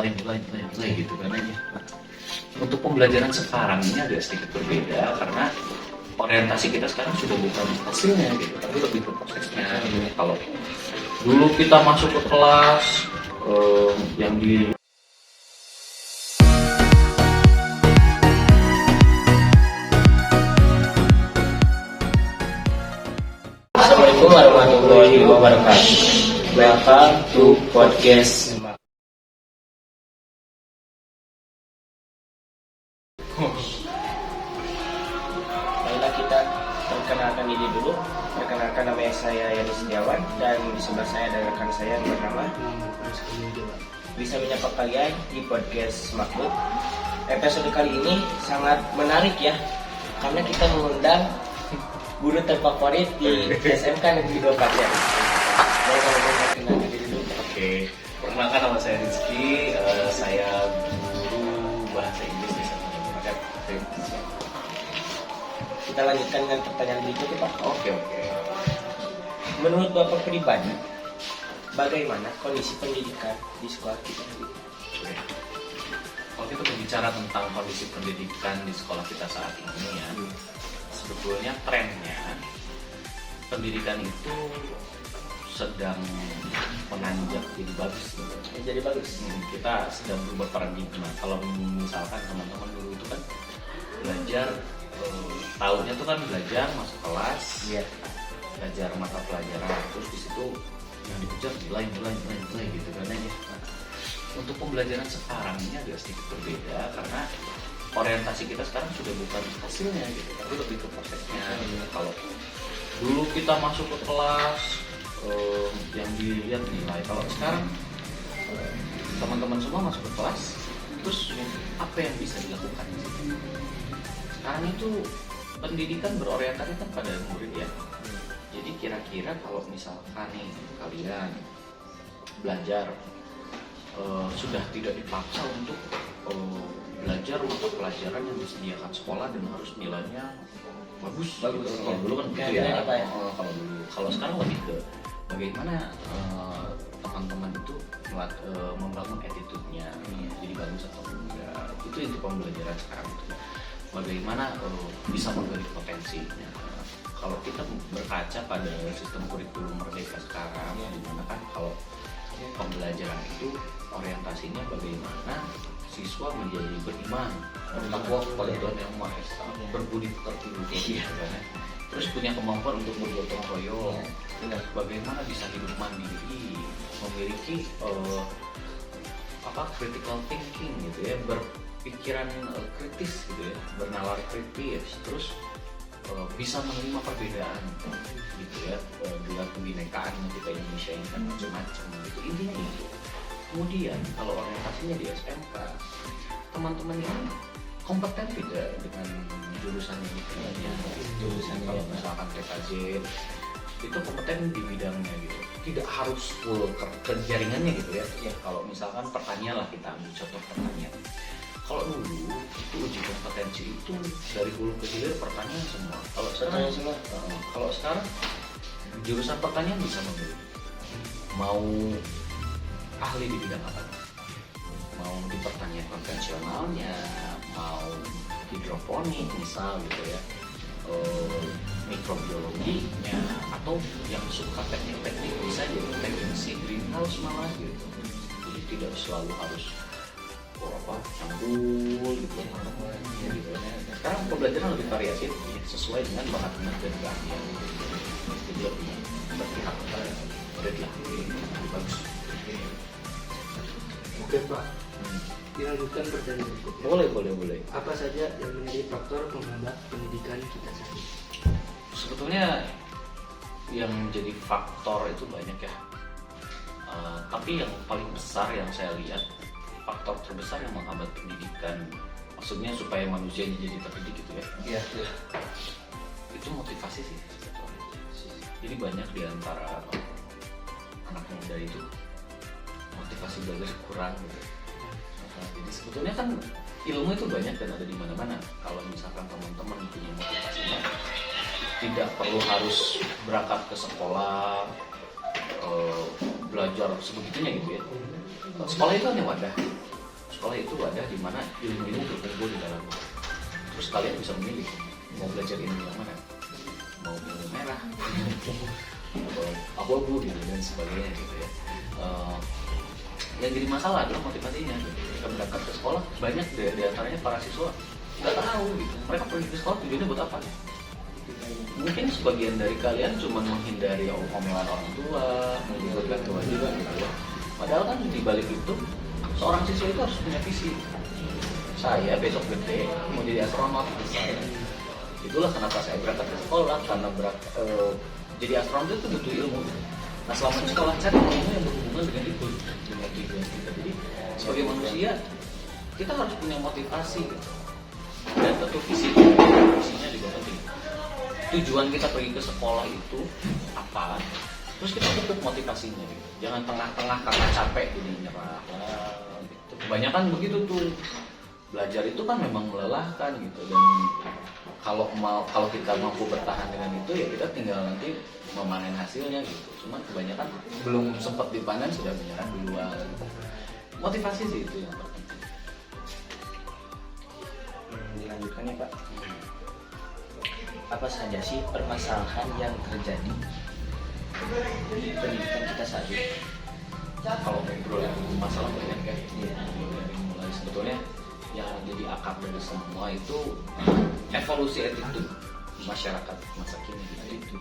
nilai gitu kan aja. Untuk pembelajaran sekarang ini agak sedikit berbeda karena orientasi kita sekarang sudah bukan hasilnya gitu, tapi lebih ke prosesnya. Kalau dulu kita masuk ke kelas yang di Assalamualaikum warahmatullahi wabarakatuh. Welcome to podcast. Baiklah, kita perkenalkan diri dulu. Perkenalkan, nama saya Yani Setiawan dan di sebelah saya ada rekan saya yang bernama bisa menyapa kalian di podcast Makmud. Episode kali ini sangat menarik ya, karena kita mengundang guru terfavorit di SMK Negeri 2 Klaten. Boleh kalau mau perkenalkan diri dulu. Oke, perkenalkan nama saya Rizky, saya guru bahasa Inggris di sana. Kita lanjutkan dengan pertanyaan berikutnya, Pak. Oke. Menurut Bapak pribadi, bagaimana kondisi pendidikan di sekolah kita? Kalau kita berbicara tentang kondisi pendidikan di sekolah kita saat ini ya, sebetulnya trennya pendidikan itu sedang menanjak jadi bagus gitu. Jadi bagus. Kita sedang berubah paradigma. Kalau misalkan teman-teman dulu itu kan belajar, tahunnya tuh kan belajar masuk kelas, belajar mata pelajaran, terus di situ yang dikejar nilai gitu kan aja. Nah, untuk pembelajaran sekarang ini agak sedikit berbeda karena orientasi kita sekarang sudah bukan hasilnya gitu, tapi lebih ke prosesnya. Kalau dulu kita masuk ke kelas yang dilihat nilai, kalau sekarang teman-teman semua masuk ke kelas, terus apa yang bisa dilakukan di situ? Sekarang itu pendidikan berorientasi kan pada murid ya. Jadi kira-kira kalau misalkan nih kalian belajar sudah tidak dipaksa untuk belajar mata pelajaran yang disediakan sekolah dan harus nilainya bagus. Gitu. Kalau dulu kan gitu ya. Kalau sekarang lebih ke bagaimana teman-teman itu membangun attitude-nya, jadi bagus atau enggak. Itu inti pembelajaran sekarang itu. Bagaimana bisa menggali potensinya. Kalau kita berkaca pada sistem kurikulum merdeka sekarang, di mana kan kalau pembelajaran itu orientasinya bagaimana siswa menjadi beriman, bertakwa kepada Tuhan Yang Maha Esa, berbudi pekerti, terus punya kemampuan untuk bergotong royong, bagaimana bisa hidup mandiri, memiliki critical thinking gitu ya, berpikiran kritis gitu ya, bernalar kritis, terus bisa menerima perbedaan gitu ya, dengan kebinekaan kita Indonesia ini kan macam-macam gitu, intinya itu. Kemudian kalau orientasinya di SMK, teman-teman ini kompeten tidak dengan jurusannya gitu ya, jurusan kalau misalkan TKJ itu kompeten di bidangnya gitu, tidak harus full ke jaringannya gitu ya. Kalau misalkan pertanian lah, kita ambil contoh pertanian. Kalau dulu itu uji kompetensi itu dari hulu ke hilir pertanian semua. Kalau sekarang jurusan pertanian bisa memilih mau ahli di bidang apa, mau di pertanian konvensionalnya, mau hidroponik misal gitu ya, mikrobiologinya, atau yang suka teknik-teknik bisa jadi teknisi greenhouse malah gitu. Jadi tidak selalu harus canggul gitu ya. Sekarang pembelajaran lebih variatif sesuai dengan bakat minat dan keahlian. Jadi lebih berpihak kepada lebih bagus. Oke Pak, dilanjutkan pertanyaan berikutnya. Boleh. Apa saja yang menjadi faktor penghambat pendidikan kita saat ini? Sebetulnya yang menjadi faktor itu banyak ya. Tapi yang paling besar yang saya lihat, faktor terbesar yang menghambat pendidikan, maksudnya supaya manusia jadi terdidik gitu ya. Iya. Itu motivasi sih. Jadi banyak di antara anak muda itu motivasi belajar kurang gitu. Jadi sebetulnya kan ilmu itu banyak dan ada di mana-mana. Kalau misalkan teman-teman punya motivasinya, tidak perlu harus berangkat ke sekolah belajar sebegitunya gitu ya. Sekolah itu hanya wadah. Sekolah itu wadah di mana ilmu-ilmu berkumpul di dalamnya. Terus kalian bisa memilih mau belajar ilmu yang mana, mau ilmu merah, abu-abu gitu dan sebagainya gitu ya. Yang jadi masalah adalah motivasinya. Ketika berangkat ke sekolah, banyak di antaranya para siswa nggak tahu gitu. Mereka pergi ke sekolah tujuannya buat apa? Mungkin sebagian dari kalian cuma menghindari omelan orang tua, menggugurkan kewajiban gitu ya. Padahal kan di balik itu, seorang siswa itu harus punya visi. Saya besok gede mau jadi astronot misalnya. Itulah kenapa saya berangkat ke sekolah, karena jadi astronot itu butuh ilmu. Nah selama di sekolah cari ilmu yang berhubungan dengan itu, dengan tujuan kita. Jadi sebagai manusia kita harus punya motivasi gitu. Dan tentu visinya juga penting. Tujuan kita pergi ke sekolah itu apa? Terus kita pupuk motivasinya gitu. Jangan tengah-tengah karena capek jadi nyerah lah gitu. Kebanyakan begitu tuh. Belajar itu kan memang melelahkan gitu, dan kalau kita mampu bertahan dengan itu ya kita tinggal nanti memanen hasilnya gitu. Cuman kebanyakan belum sempat dipanen sudah menyerah duluan. Motivasi sih itu yang terpenting. Dilanjutkan ya Pak. Apa saja sih permasalahan yang terjadi di pendidikan kita saat ini? Kalau ngobrol masalah banyak kan, mulai sebetulnya yang jadi akar dari semua itu evolusi attitude masyarakat masa kini gitu.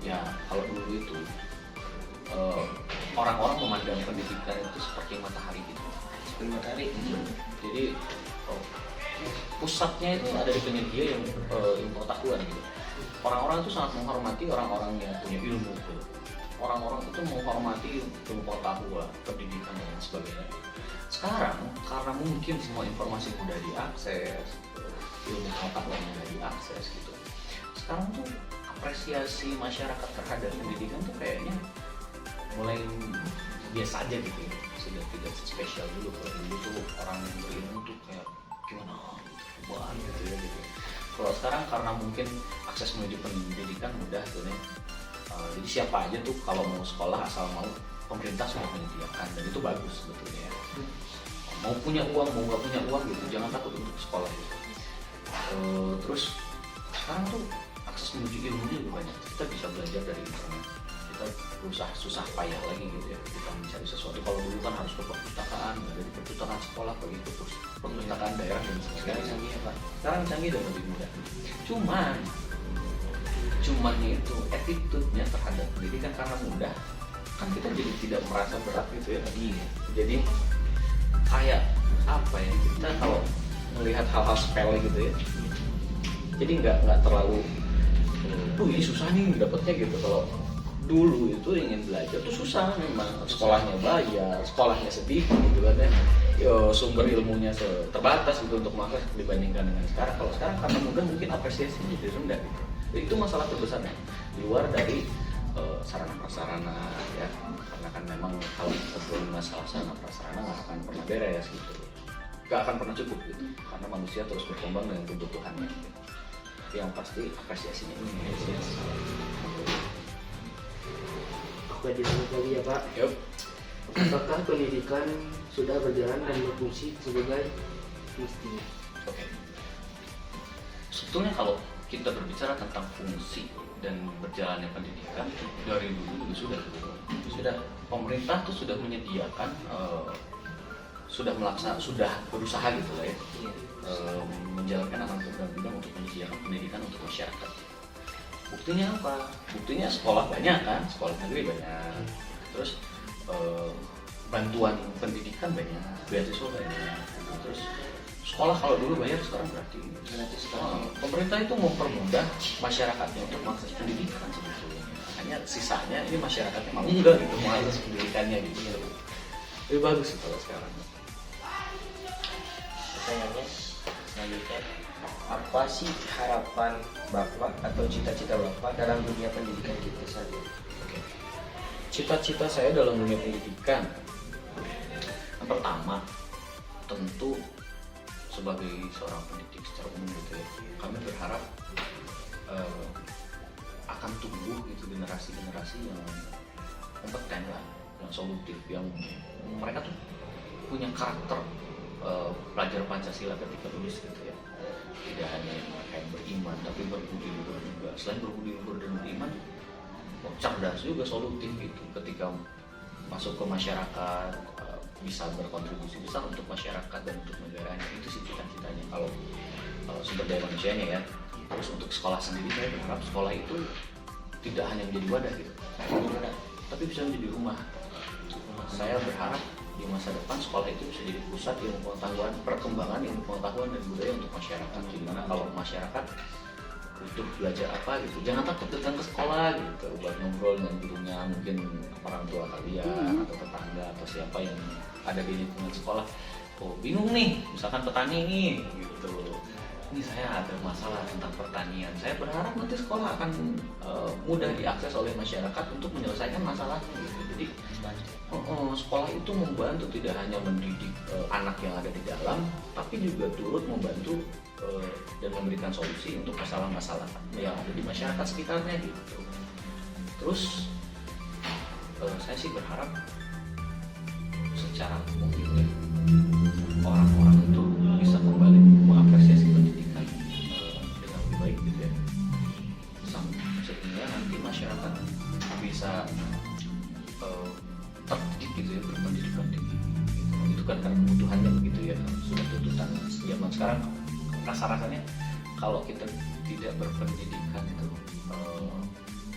Ya kalau dulu itu orang-orang memandang pendidikan itu seperti matahari gitu. Seperti matahari. Jadi pusatnya itu ada di penyedia yang pengetahuan gitu. Orang-orang itu sangat menghormati orang-orang yang punya ilmu gitu. Orang-orang itu menghormati ilmu pengetahuan, pendidikan dan sebagainya. Sekarang karena mungkin semua informasi mudah diakses, ilmu pengetahuan mudah diakses gitu. Sekarang tuh apresiasi masyarakat terhadap pendidikan tuh kayaknya mulai biasa aja gitu ya. Sudah tidak spesial dulu. Kalau dulu tuh orang yang berilmu tuh kayak gimana perubahan gitu ya gitu. Kalau sekarang karena mungkin akses menuju pendidikan mudah tuh ya. Jadi siapa aja tuh kalau mau sekolah asal mau, pemerintah sudah menyediakan, dan itu bagus sebetulnya ya. Mau punya uang mau nggak punya uang gitu, jangan takut untuk sekolah gitu. Terus sekarang tuh akses menuju ilmunya lebih banyak. Kita bisa belajar dari internet. Kita berusaha susah payah lagi gitu ya. Kita mencari sesuatu. Kalau dulu kan harus ke perpustakaan, dari perpustakaan sekolah pergi ke perpustakaan daerah dan sebagainya. Sekarang canggih ya Pak. Sekarang canggih dan lebih mudah. Cumannya itu attitude-nya terhadap pendidikan karena mudah, kan kita jadi tidak merasa berat gitu ya. Jadi kayak apa ya, kita kalau melihat hal-hal sepele gitu ya, jadi nggak terlalu ini susah nih dapetnya gitu. Kalau dulu itu ingin belajar tuh susah memang, sekolahnya bayar, sekolahnya sedikit gitu kan ya. Sumber ilmunya terbatas gitu untuk mengakses dibandingkan dengan sekarang. Kalau sekarang karena mudah mungkin apresiasinya jadi rendah gitu. Jadi itu masalah terbesarnya di luar dari sarana prasarana ya, karena kan memang kalau ngobrolin masalah sarana prasarana nggak akan pernah beres gitu, nggak akan pernah cukup gitu, karena manusia terus berkembang dengan kebutuhannya gitu. Tapi yang pasti apresiasinya ini Oke, dilanjut lagi ya Pak. Yup. Apakah pendidikan sudah berjalan dan berfungsi sebagai mestinya? Oke. Sebetulnya kalau kita berbicara tentang fungsi dan berjalannya pendidikan dari dulu juga sudah pemerintah tuh sudah menyediakan sudah berusaha gitu lah ya, menjalankan amanah undang-undang untuk menyediakan pendidikan untuk masyarakat. Buktinya apa? Buktinya sekolah banyak kan, sekolah negeri banyak, terus bantuan pendidikan banyak, beasiswa banyak, terus sekolah kalau dulu bayar sekarang gratis. Pemerintah itu mempermudah masyarakatnya untuk mengakses pendidikan sebetulnya. Hanya sisanya ini masyarakatnya mau enggak gitu mengakses pendidikannya gitu. Lebih bagus sih kalau sekarang. Pertanyaannya selanjutnya, apa sih harapan Bapak atau cita-cita Bapak dalam dunia pendidikan kita saat ini? Oke. Cita-cita saya dalam dunia pendidikan, yang pertama tentu sebagai seorang pendidik secara umum gitu ya, kami berharap akan tumbuh gitu generasi-generasi yang kompeten lah yang solutif, yang mereka tuh punya karakter pelajar Pancasila ketika lulus gitu ya. Tidak hanya yang beriman tapi berbudi luhur juga. Selain berbudi luhur dan beriman, cerdas juga, solutif gitu. Ketika masuk ke masyarakat, bisa berkontribusi besar untuk masyarakat dan untuk negaranya. Itu sih cita-citanya kalau sumber daya manusianya ya. Terus untuk sekolah sendiri, saya berharap sekolah itu tidak hanya menjadi wadah gitu, tapi bisa menjadi rumah. Saya berharap di masa depan sekolah itu bisa jadi pusat ilmu pengetahuan, perkembangan ilmu pengetahuan dan budaya untuk masyarakat. Dimana kalau masyarakat butuh belajar apa gitu, jangan takut datang ke sekolah gitu buat ngobrol dengan gurunya, mungkin orang tua kalian atau tetangga atau siapa yang ada di lingkungan sekolah. Oh bingung nih, misalkan petani nih gitu, ini saya ada masalah tentang pertanian. Saya berharap nanti sekolah akan mudah diakses oleh masyarakat untuk menyelesaikan masalahnya gitu. Jadi sekolah itu membantu tidak hanya mendidik anak yang ada di dalam, tapi juga turut membantu dan memberikan solusi untuk masalah-masalah yang ada di masyarakat sekitarnya gitu. Terus saya sih berharap secara umum gitu ya, orang-orang itu bisa kembali mengapresiasi pendidikan dengan lebih baik gitu ya, sehingga nanti masyarakat bisa terdidik gitu ya, berpendidikan tinggi gitu. Itu kan karena kebutuhannya begitu ya, sudah tuntutan zaman sekarang. Rasa-rasanya kalau kita tidak berpendidikan itu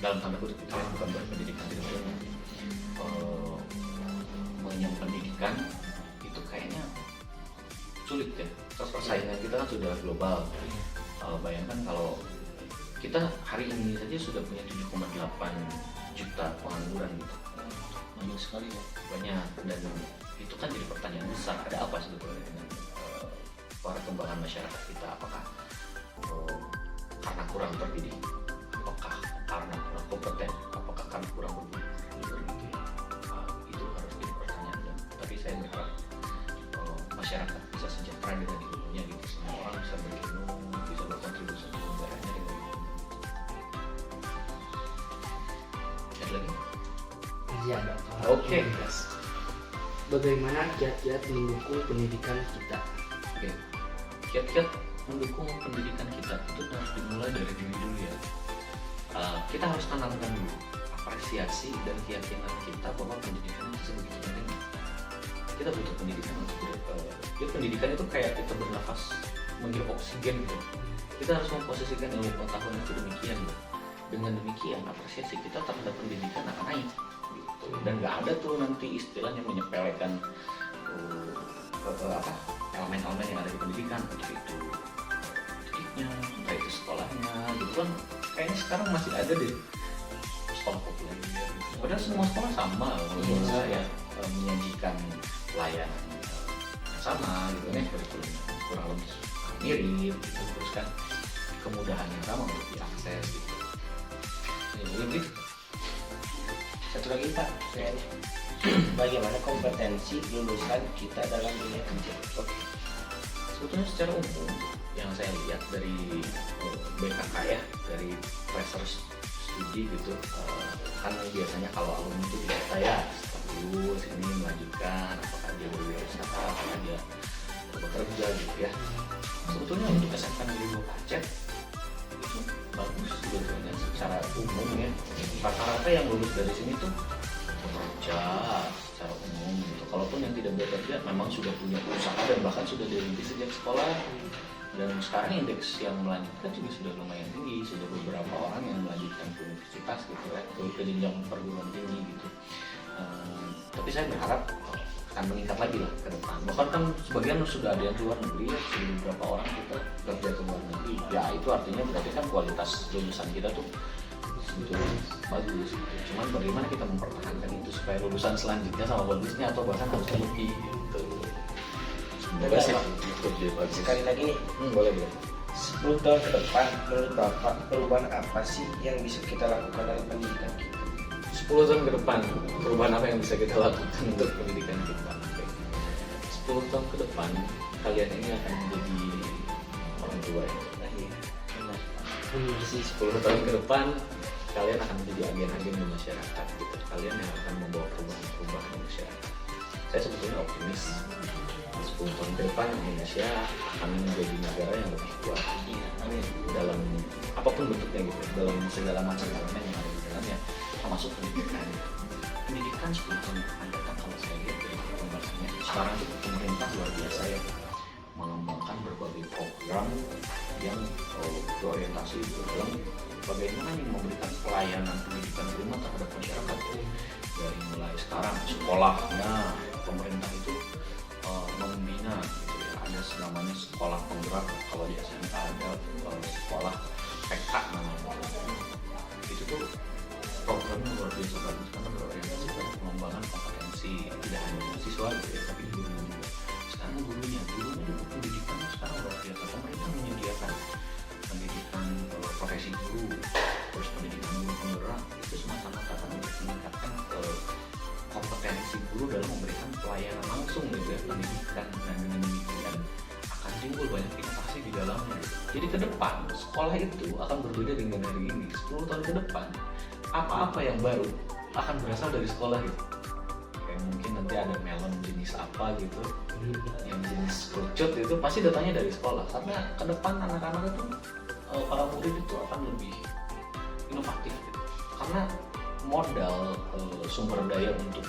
dalam tanda kutip itu bukan berpendidikan, tidak mengenyam pendidikan itu kayaknya sulit ya. Terus persaingan kita kan sudah global. Bayangkan kalau kita hari ini saja sudah punya 7,8 juta pengangguran gitu. Banyak sekali ya. Banyak, dan itu kan jadi pertanyaan besar, ada apa sebetulnya dengan perkembangan masyarakat kita? Apakah karena kurang terdidik? Apakah karena kurang kompeten? Apakah karena kurang berbudi luhur gitu ya? Itu harus jadi pertanyaan. Tapi saya berharap masyarakat bisa sejahtera dengan hidupnya gitu. Semua orang bisa berilmu, bisa berkontribusi untuk negaranya dengan ilmu. Ada lagi? Iya, Dok. Oke. Bagaimana kiat-kiat mendukung pendidikan kita? Oke. Kiat-kiat mendukung pendidikan kita itu harus dimulai dari diri dulu ya. Kita harus tanamkan dulu apresiasi dan keyakinan kita bahwa pendidikan itu sebegitu penting. Kita butuh pendidikan untuk pendidikan itu kayak kita bernafas, menghirup oksigen gitu. Kita harus memposisikan ilmu pengetahuan itu demikian gitu. Dengan demikian apresiasi kita terhadap pendidikan akan naik gitu. Dan nggak ada tuh nanti istilahnya menyepelekan elemen-elemen yang ada di pendidikan, entah itu didiknya, entah itu sekolahnya gitu kan. Kayaknya sekarang masih ada deh sekolah populer gitu. Padahal semua sekolah sama menurut saya, menyajikan layanan yang sama gitu kan, kurikulumnya kurang lebih mirip gitu. Terus kan kemudahan yang sama untuk diakses gitu. Lebih Satu lagi Pak, bagaimana kompetensi lulusan kita dalam dunia kerja? oke. Sebetulnya secara umum yang saya lihat dari BKK ya, dari research studi gitu, kan biasanya kalau alumni itu dikata ya setelah lulus ini melanjutkan, apakah dia berwirausaha, apakah dia bekerja gitu ya. Sebetulnya untuk SMK Negeri 2 Pacet itu bagus sebetulnya secara umum ya. Rata-rata yang lulus dari sini tuh bekerja secara umum gitu. Kalaupun yang tidak bekerja memang sudah punya usaha dan bahkan sudah dirintis sejak sekolah. Dan sekarang indeks yang melanjutkan juga sudah lumayan tinggi, sudah beberapa orang yang melanjutkan ke universitas gitu ya, ke jenjang perguruan tinggi gitu. Tapi saya berharap akan meningkat lagi lah ke depan. Bahkan kan sebagian sudah ada yang keluar negeri ya, sudah beberapa orang kita kerja ke luar negeri. Ya itu artinya berarti kan kualitas lulusan kita tuh sebetulnya bagus gitu. Cuman bagaimana kita mempertahankan itu supaya lulusan selanjutnya sama bagusnya atau bahkan harus lebih gitu. Semoga sih bagus. Sekali lagi nih, Boleh. 10 tahun ke depan menurut Bapak perubahan apa sih yang bisa kita lakukan dalam pendidikan kita? 10 tahun ke depan, perubahan apa yang bisa kita lakukan untuk pendidikan kita? Oke. 10 tahun ke depan, kalian ini akan menjadi orang tua ya. Nah, iya, benar. Sih 10 tahun ke depan, kalian akan menjadi agen-agen di masyarakat gitu. Kalian yang akan membawa perubahan-perubahan di masyarakat. Saya sebetulnya optimis 10 tahun ke depan Indonesia akan menjadi negara yang lebih kuat dalam apapun bentuknya gitu, dalam segala macam elemen yang ada di dalamnya, termasuk pendidikan. Pendidikan 10 tahun akan datang kalau saya lihat dari perkembangannya. Sekarang itu pemerintah luar biasa ya, mengembangkan berbagai program yang berorientasi dalam bagaimana nih memberikan pelayanan pendidikan prima terhadap masyarakat. Dari mulai sekarang sekolahnya pemerintah itu membina gitu ya, ada namanya sekolah penggerak, kalau di SMK ada sekolah PK namanya. Itu tuh programnya luar biasa bagus karena berorientasi pada pengembangan kompetensi tidak hanya siswa gitu ya, tapi gurunya juga. Sekarang gurunya juga pendidikan sekarang luar biasa. Pemerintah menyediakan pendidikan profesi guru, terus pendidikan guru penggerak, itu semata-mata kan untuk meningkatkan kompetensi guru dalam memberikan pelayanan langsung gitu ya, pendidikan, dan dengan demikian akan timbul banyak inovasi di dalamnya. Jadi ke depan sekolah itu akan berbeda dengan hari ini. 10 tahun ke depan apa-apa yang baru akan berasal dari sekolah gitu. Kayak mungkin nanti ada melon jenis apa gitu, yang jenis kerucut itu pasti datangnya dari sekolah. Karena ke depan anak-anak itu para murid itu akan lebih inovatif gitu. Karena modal sumber daya untuk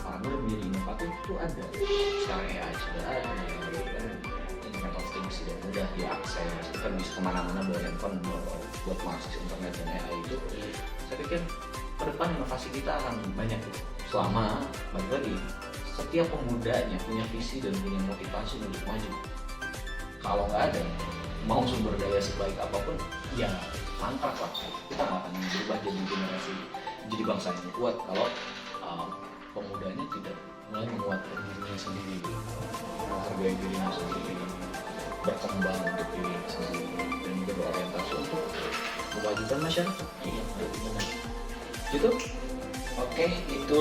para murid menjadi inovatif itu ada. Sekarang AI sudah ada, Internet of Things sudah mudah diakses, kita bisa kemana-mana bawa handphone buat mengakses internet dan AI itu. Saya pikir ke depan inovasi kita akan banyak gitu. Selama balik lagi setiap pemudanya punya visi dan punya motivasi untuk maju. Kalau nggak ada, mau sumber daya sebaik apapun, ya mantap lah. Kita nggak akan berubah jadi generasi, jadi bangsa yang kuat kalau pemudanya tidak mulai menguatkan dirinya sendiri, menghargai dirinya sendiri, berkembang untuk dirinya sendiri, dan juga berorientasi untuk memajukan masyarakat. Iya, benar. Gitu. Oke, itu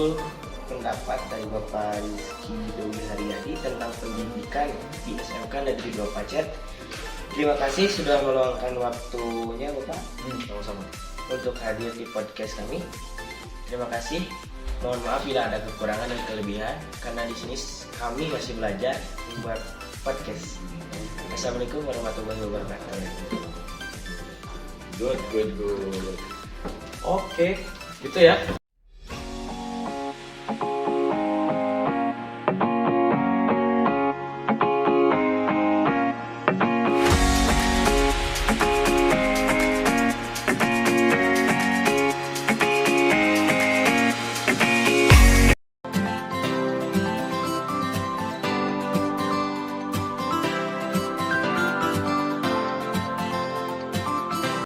pendapat dari Bapak Rizky Dewi Haryadi tentang pendidikan di SMK Negeri 2 Pacet. Terima kasih sudah meluangkan waktunya Bapak Sama-sama. untuk hadir di podcast kami. Terima kasih. Mohon maaf bila ada kekurangan dan kelebihan karena di sini kami masih belajar membuat podcast. Assalamualaikum warahmatullahi wabarakatuh. Good. Oke, gitu ya.